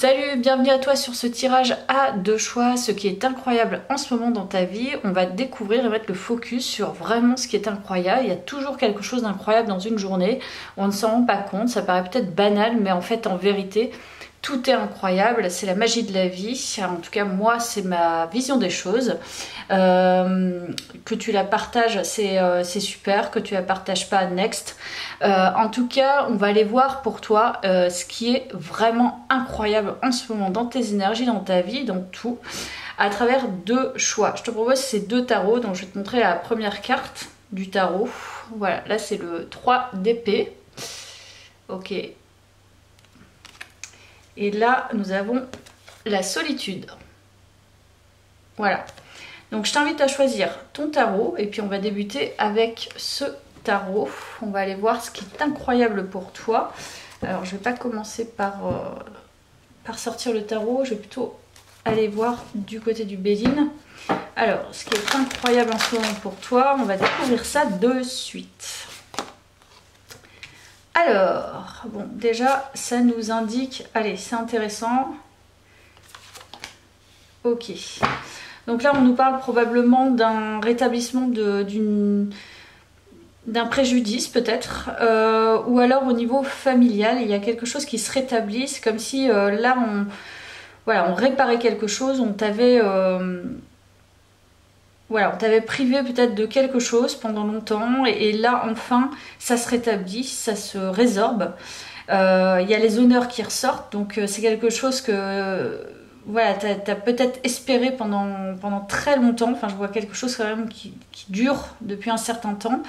Salut, bienvenue à toi sur ce tirage à deux choix. Ce qui est incroyable en ce moment dans ta vie, on va découvrir et mettre le focus sur vraiment ce qui est incroyable. Il y a toujours quelque chose d'incroyable dans une journée. On ne s'en rend pas compte, ça paraît peut-être banal, mais en fait en vérité, tout est incroyable, c'est la magie de la vie. En tout cas, moi, c'est ma vision des choses. Que tu la partages, c'est super. Que tu la partages pas, next. En tout cas, on va aller voir pour toi ce qui est vraiment incroyable en ce moment dans tes énergies, dans ta vie, dans tout, à travers deux choix. Je te propose ces deux tarots, donc je vais te montrer la première carte du tarot. Voilà, là c'est le 3 d'épée. Ok. Et là, nous avons la solitude. Voilà. Donc, je t'invite à choisir ton tarot. Et puis, on va débuter avec ce tarot. On va aller voir ce qui est incroyable pour toi. Alors, je ne vais pas commencer par sortir le tarot. Je vais plutôt aller voir du côté du Béline. Alors, ce qui est incroyable en ce moment pour toi, on va découvrir ça de suite. Alors, bon, déjà, ça nous indique... Allez, c'est intéressant. Ok. Donc là, on nous parle probablement d'un rétablissement d'un préjudice, peut-être. Ou alors, au niveau familial, il y a quelque chose qui se rétablit. C'est comme si, là, on réparait quelque chose. On t'avait... Voilà, on t'avait privé peut-être de quelque chose pendant longtemps et là enfin ça se rétablit, ça se résorbe. Il y a les honneurs qui ressortent, donc c'est quelque chose que voilà, t'as peut-être espéré pendant très longtemps. Enfin, je vois quelque chose quand même qui dure depuis un certain temps.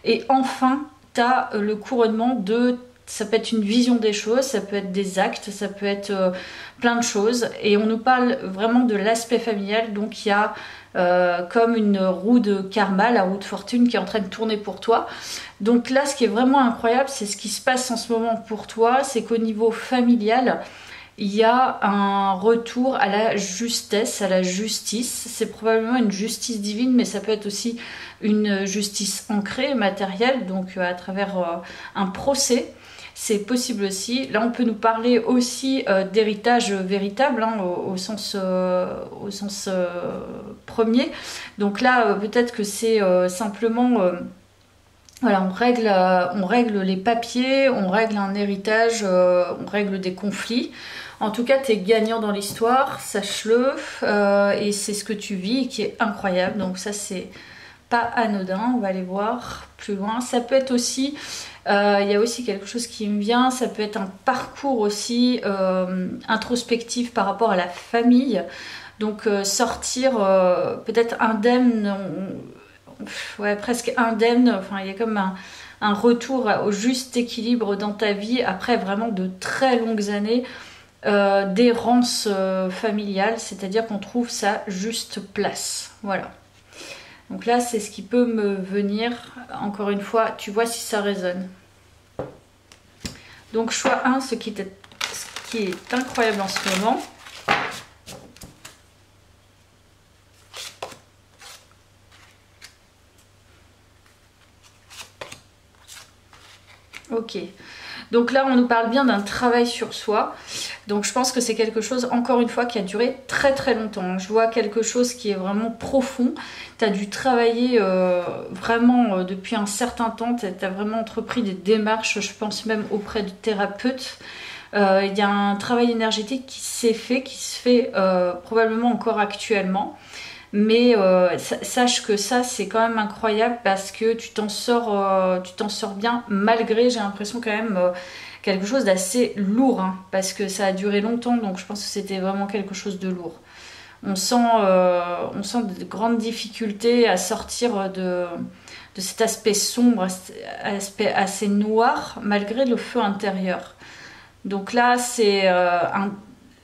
Et enfin, t'as le couronnement de... Ça peut être une vision des choses, ça peut être des actes, ça peut être plein de choses. Et on nous parle vraiment de l'aspect familial, donc il y a... comme une roue de karma, la roue de fortune qui est en train de tourner pour toi. Donc là, ce qui est vraiment incroyable, c'est ce qui se passe en ce moment pour toi, c'est qu'au niveau familial, il y a un retour à la justesse, à la justice. C'est probablement une justice divine, mais ça peut être aussi une justice ancrée, matérielle, donc à travers un procès. C'est possible aussi. Là, on peut nous parler aussi d'héritage véritable, hein, au sens premier. Donc là, peut-être que c'est simplement... voilà, on règle les papiers, on règle un héritage, on règle des conflits. En tout cas, tu es gagnant dans l'histoire, sache-le. Et c'est ce que tu vis et qui est incroyable. Donc ça, c'est pas anodin. On va aller voir plus loin. Ça peut être aussi... il y a aussi quelque chose qui me vient, ça peut être un parcours aussi introspectif par rapport à la famille. Donc sortir peut-être indemne, ouais, presque indemne, enfin il y a comme un retour au juste équilibre dans ta vie après vraiment de très longues années d'errance familiale, c'est-à-dire qu'on trouve sa juste place. Voilà. Donc là, c'est ce qui peut me venir. Encore une fois, tu vois si ça résonne. Donc choix 1, ce qui est incroyable en ce moment. Ok. Donc là, on nous parle bien d'un travail sur soi. Donc je pense que c'est quelque chose, encore une fois, qui a duré très très longtemps. Je vois quelque chose qui est vraiment profond. Tu as dû travailler vraiment depuis un certain temps. Tu as vraiment entrepris des démarches, je pense même auprès de thérapeutes. Il y a un travail énergétique qui s'est fait, qui se fait probablement encore actuellement. Mais sache que ça, c'est quand même incroyable parce que tu t'en sors bien malgré, j'ai l'impression quand même, quelque chose d'assez lourd. Hein, parce que ça a duré longtemps, donc je pense que c'était vraiment quelque chose de lourd. On sent de grandes difficultés à sortir de cet aspect sombre, aspect assez noir, malgré le feu intérieur. Donc là, c'est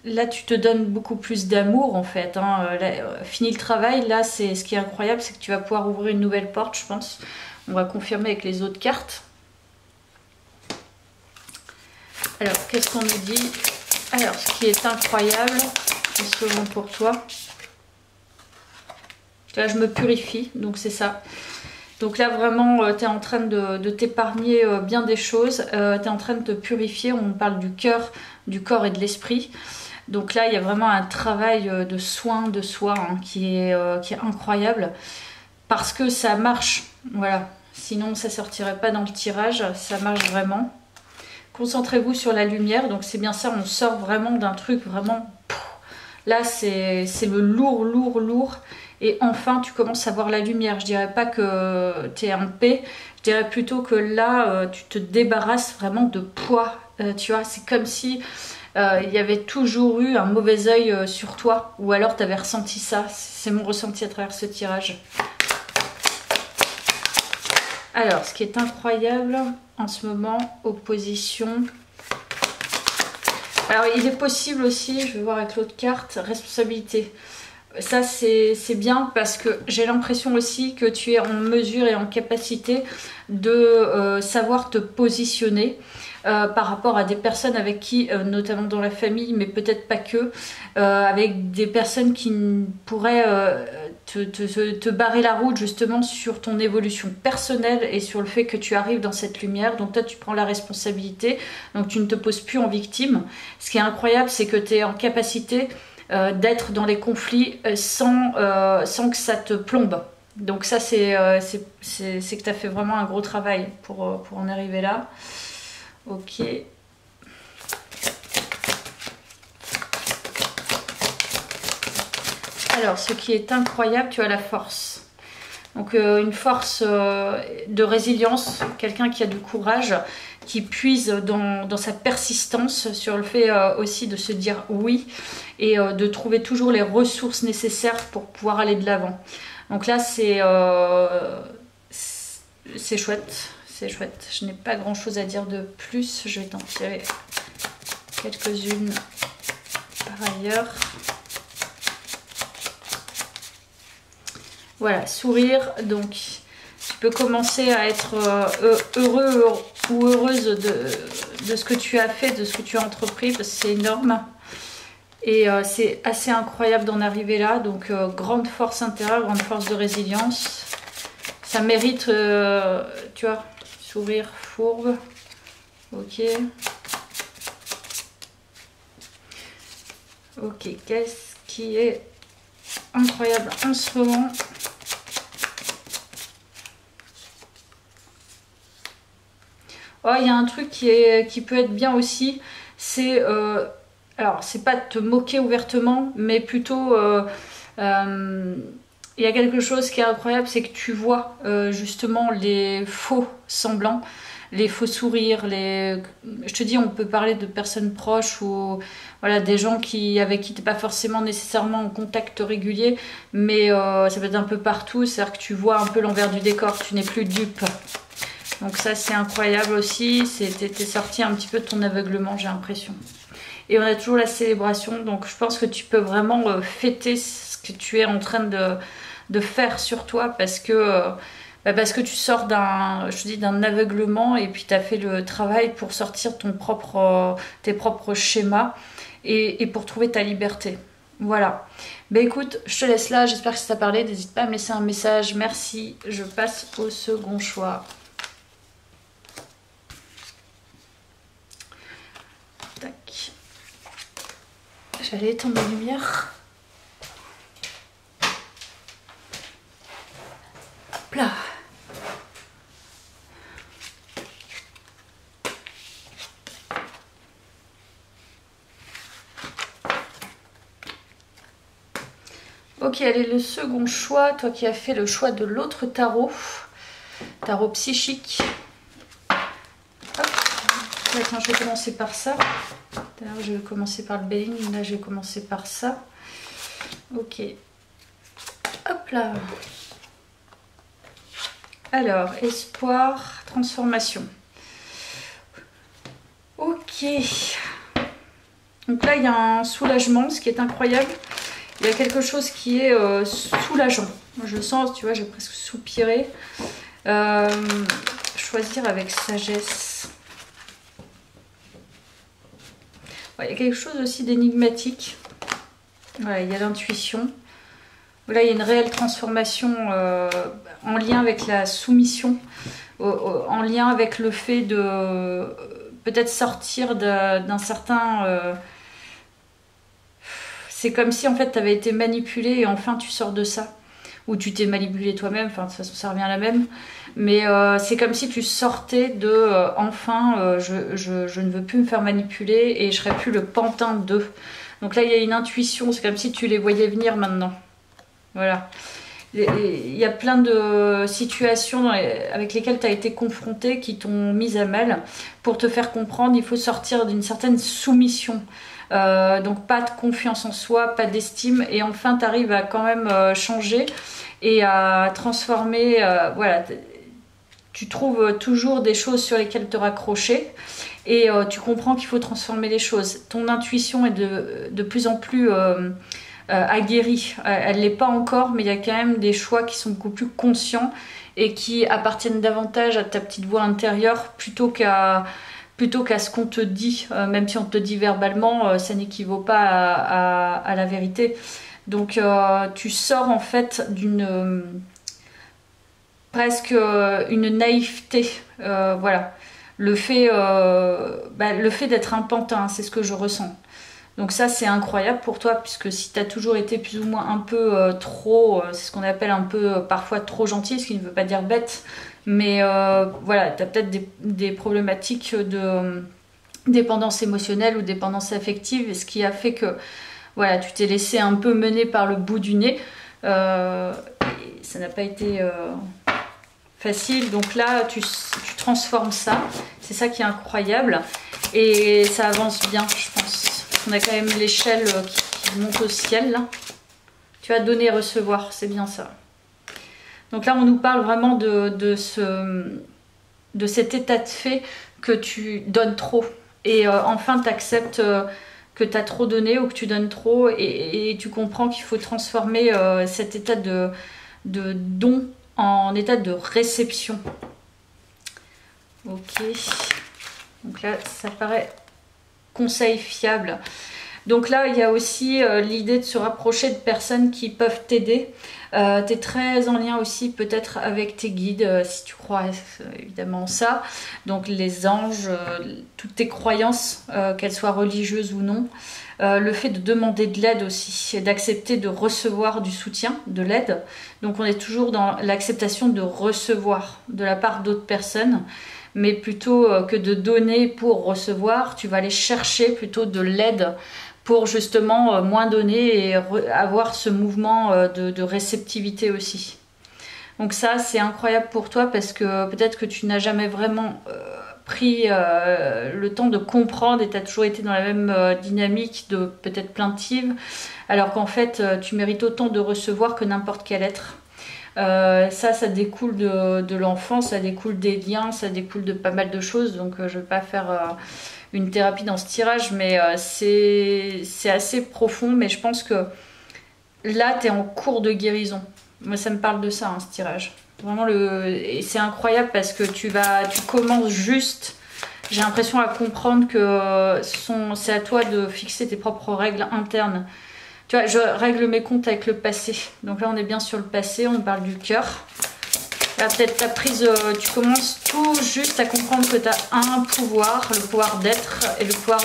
là, tu te donnes beaucoup plus d'amour en fait. Hein. Fini le travail, là, c'est ce qui est incroyable, c'est que tu vas pouvoir ouvrir une nouvelle porte, je pense. On va confirmer avec les autres cartes. Alors, qu'est-ce qu'on nous dit? Alors, ce qui est incroyable, c'est ce moment pour toi. Là, je me purifie, donc c'est ça. Donc là, vraiment, tu es en train de t'épargner bien des choses. Tu es en train de te purifier. On parle du cœur, du corps et de l'esprit. Donc là, il y a vraiment un travail de soin de soi hein, qui est incroyable. Parce que ça marche, voilà. Sinon, ça ne sortirait pas dans le tirage. Ça marche vraiment. Concentrez-vous sur la lumière. Donc c'est bien ça, on sort vraiment d'un truc vraiment... Là, c'est le lourd, lourd, lourd. Et enfin, tu commences à voir la lumière. Je dirais pas que tu es en paix. Je dirais plutôt que là, tu te débarrasses vraiment de poids. Tu vois, c'est comme si il y avait toujours eu un mauvais œil sur toi. Ou alors, tu avais ressenti ça. C'est mon ressenti à travers ce tirage. Alors, ce qui est incroyable en ce moment, opposition... Alors, il est possible aussi, je vais voir avec l'autre carte, responsabilité. Ça, c'est bien parce que j'ai l'impression aussi que tu es en mesure et en capacité de savoir te positionner par rapport à des personnes avec qui, notamment dans la famille, mais peut-être pas que, avec des personnes qui pourraient te barrer la route justement sur ton évolution personnelle et sur le fait que tu arrives dans cette lumière. Donc toi, tu prends la responsabilité, donc tu ne te poses plus en victime. Ce qui est incroyable, c'est que tu es en capacité d'être dans les conflits sans que ça te plombe. Donc ça, c'est que tu as fait vraiment un gros travail pour en arriver là. Ok. Alors, ce qui est incroyable, tu as la force. Donc une force de résilience, quelqu'un qui a du courage, qui puise dans sa persistance sur le fait aussi de se dire oui et de trouver toujours les ressources nécessaires pour pouvoir aller de l'avant. Donc là, c'est chouette, c'est chouette. Je n'ai pas grand chose à dire de plus, je vais t'en tirer quelques-unes par ailleurs. Voilà, sourire, donc tu peux commencer à être heureux ou heureuse de ce que tu as fait, de ce que tu as entrepris, parce que c'est énorme. Et c'est assez incroyable d'en arriver là, donc grande force intérieure, grande force de résilience. Ça mérite, tu vois, sourire fourbe. Ok. Ok, qu'est-ce qui est incroyable en ce moment ? Oh, il y a un truc qui peut être bien aussi, c'est, alors c'est pas te moquer ouvertement, mais plutôt, il y a quelque chose qui est incroyable, c'est que tu vois justement les faux semblants, les faux sourires, je te dis, on peut parler de personnes proches ou voilà, des gens avec qui tu n'es pas forcément nécessairement en contact régulier, mais ça peut être un peu partout, c'est-à-dire que tu vois un peu l'envers du décor, tu n'es plus dupe. Donc ça, c'est incroyable aussi. T'es sorti un petit peu de ton aveuglement, j'ai l'impression. Et on a toujours la célébration. Donc je pense que tu peux vraiment fêter ce que tu es en train de faire sur toi. Parce que tu sors d'un aveuglement. Et puis tu as fait le travail pour sortir tes propres schémas. Et pour trouver ta liberté. Voilà. Ben écoute, je te laisse là. J'espère que ça t'a parlé. N'hésite pas à me laisser un message. Merci. Je passe au second choix. Tac. J'allais éteindre la lumière. Hop là. Ok, allez, le second choix, toi qui as fait le choix de l'autre tarot psychique. Hop. Là, tiens, je vais commencer par ça. D'ailleurs, je vais commencer par le Béling. Là, je vais commencer par ça. Ok. Hop là. Alors, espoir, transformation. Ok. Donc là, il y a un soulagement, ce qui est incroyable. Il y a quelque chose qui est soulageant. Je sens, tu vois, j'ai presque soupiré. Choisir avec sagesse. Ouais, il y a quelque chose aussi d'énigmatique. Voilà, il y a l'intuition. Là, il y a une réelle transformation en lien avec la soumission, en lien avec le fait de peut-être sortir d'un certain... c'est comme si en fait tu avais été manipulé et enfin tu sors de ça. Ou tu t'es manipulé toi-même, enfin de toute façon ça revient à la même. Mais c'est comme si tu sortais de enfin je ne veux plus me faire manipuler et je serai plus le pantin d'eux. Donc là il y a une intuition, c'est comme si tu les voyais venir maintenant. Voilà. Il y a plein de situations avec lesquelles tu as été confronté qui t'ont mise à mal. Pour te faire comprendre, il faut sortir d'une certaine soumission. Donc pas de confiance en soi, pas d'estime, et enfin tu arrives à quand même changer et à transformer. Voilà, tu trouves toujours des choses sur lesquelles te raccrocher et tu comprends qu'il faut transformer les choses. Ton intuition est de plus en plus aguerrie. Elle l'est pas encore, mais il y a quand même des choix qui sont beaucoup plus conscients et qui appartiennent davantage à ta petite voix intérieure plutôt qu'à ce qu'on te dit, même si on te dit verbalement, ça n'équivaut pas à la vérité. Donc tu sors en fait d'une presque une naïveté, voilà. Le fait d'être un pantin, c'est ce que je ressens. Donc ça c'est incroyable pour toi, puisque si tu as toujours été plus ou moins un peu trop, c'est ce qu'on appelle un peu parfois trop gentil, ce qui ne veut pas dire bête, mais voilà, tu as peut-être des problématiques de dépendance émotionnelle ou dépendance affective, ce qui a fait que voilà, tu t'es laissé un peu mener par le bout du nez. Et ça n'a pas été facile, donc là tu transformes ça, c'est ça qui est incroyable, et ça avance bien, je pense. On a quand même l'échelle qui monte au ciel là. Tu as donné et recevoir, c'est bien ça. Donc là on nous parle vraiment de cet état de fait que tu donnes trop, et enfin tu acceptes que tu as trop donné ou que tu donnes trop, et tu comprends qu'il faut transformer cet état de don en état de réception. Ok, donc là ça paraît conseil fiable. Donc là il y a aussi l'idée de se rapprocher de personnes qui peuvent t'aider. Tu es très en lien aussi peut-être avec tes guides, si tu crois évidemment ça. Donc les anges, toutes tes croyances, qu'elles soient religieuses ou non. Le fait de demander de l'aide aussi, et d'accepter de recevoir du soutien, de l'aide. Donc on est toujours dans l'acceptation de recevoir de la part d'autres personnes, mais plutôt que de donner pour recevoir, tu vas aller chercher plutôt de l'aide pour justement moins donner et avoir ce mouvement de réceptivité aussi. Donc ça c'est incroyable pour toi, parce que peut-être que tu n'as jamais vraiment pris le temps de comprendre, et tu as toujours été dans la même dynamique de peut-être plaintive, alors qu'en fait tu mérites autant de recevoir que n'importe quel être. Ça découle de l'enfance, ça découle des liens, ça découle de pas mal de choses, donc je ne vais pas faire une thérapie dans ce tirage, mais c'est assez profond, mais je pense que là tu es en cours de guérison. Moi ça me parle de ça, hein, ce tirage. Vraiment et c'est incroyable, parce que tu commences juste, j'ai l'impression, à comprendre que c'est à toi de fixer tes propres règles internes. Tu vois, je règle mes comptes avec le passé. Donc là on est bien sur le passé, on parle du cœur. Là peut-être ta prise, tu commences tout juste à comprendre que tu as un pouvoir, le pouvoir d'être, et le pouvoir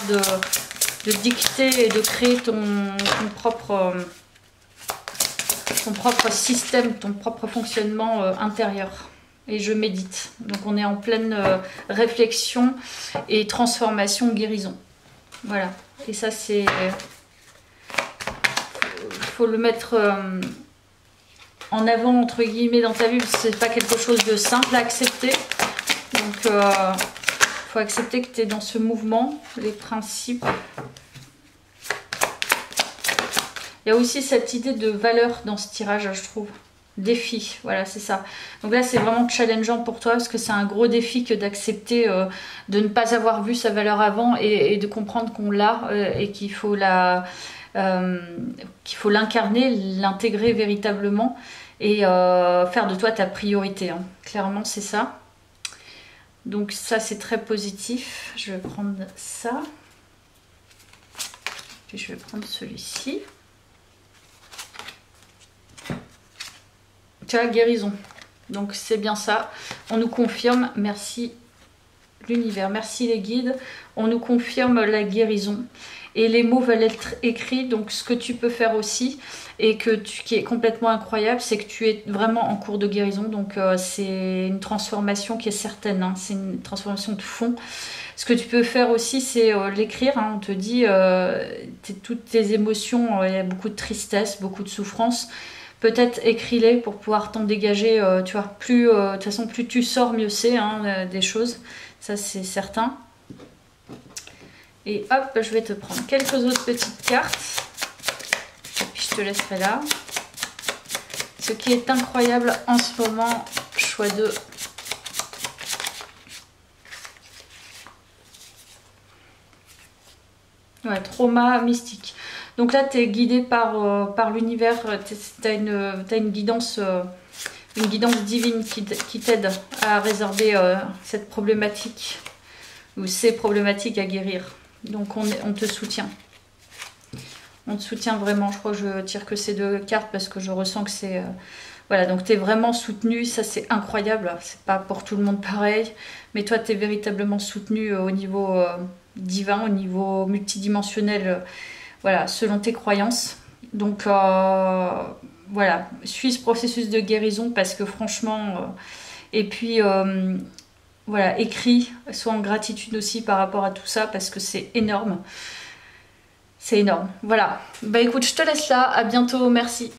de dicter et de créer ton propre système, ton propre fonctionnement intérieur. Et je médite. Donc on est en pleine réflexion et transformation, guérison. Voilà. Et ça c'est... faut le mettre en avant entre guillemets dans ta vie, parce que c'est pas quelque chose de simple à accepter. Donc faut accepter que tu es dans ce mouvement, les principes. Il y a aussi cette idée de valeur dans ce tirage, je trouve. Défi, voilà, c'est ça. Donc là, c'est vraiment challengeant pour toi, parce que c'est un gros défi que d'accepter de ne pas avoir vu sa valeur avant, et de comprendre qu'on l'a, et qu'il faut l'incarner, l'intégrer véritablement, et faire de toi ta priorité. Hein. Clairement, c'est ça. Donc ça, c'est très positif. Je vais prendre ça. Puis je vais prendre celui-ci. Tu as guérison. Donc c'est bien ça. On nous confirme, merci l'univers, merci les guides. On nous confirme la guérison. et les mots veulent être écrits. Donc ce que tu peux faire aussi, et qui est complètement incroyable, c'est que tu es vraiment en cours de guérison. Donc c'est une transformation qui est certaine, hein. C'est une transformation de fond. Ce que tu peux faire aussi, c'est l'écrire, hein. On te dit toutes tes émotions, il y a beaucoup de tristesse, beaucoup de souffrance. Peut-être écris-les pour pouvoir t'en dégager, tu vois. Plus, de toute façon, plus tu sors, mieux c'est, hein, des choses. Ça, c'est certain. Et hop, je vais te prendre quelques autres petites cartes. Et puis je te laisserai là. Ce qui est incroyable en ce moment, choix 2. Ouais, trauma mystique. Donc là, tu es guidé par l'univers, tu as une guidance divine qui t'aide à résorber cette problématique ou ces problématiques à guérir. Donc on te soutient. On te soutient vraiment. Je crois que je tire que ces 2 cartes parce que je ressens que c'est... voilà, donc tu es vraiment soutenu. Ça, c'est incroyable. C'est pas pour tout le monde pareil. Mais toi, tu es véritablement soutenu au niveau divin, au niveau multidimensionnel, voilà, selon tes croyances. Donc, voilà, suis ce processus de guérison parce que franchement... et puis... voilà, écris, sois en gratitude aussi par rapport à tout ça parce que c'est énorme. C'est énorme. Voilà. Bah écoute, je te laisse là. À bientôt. Merci.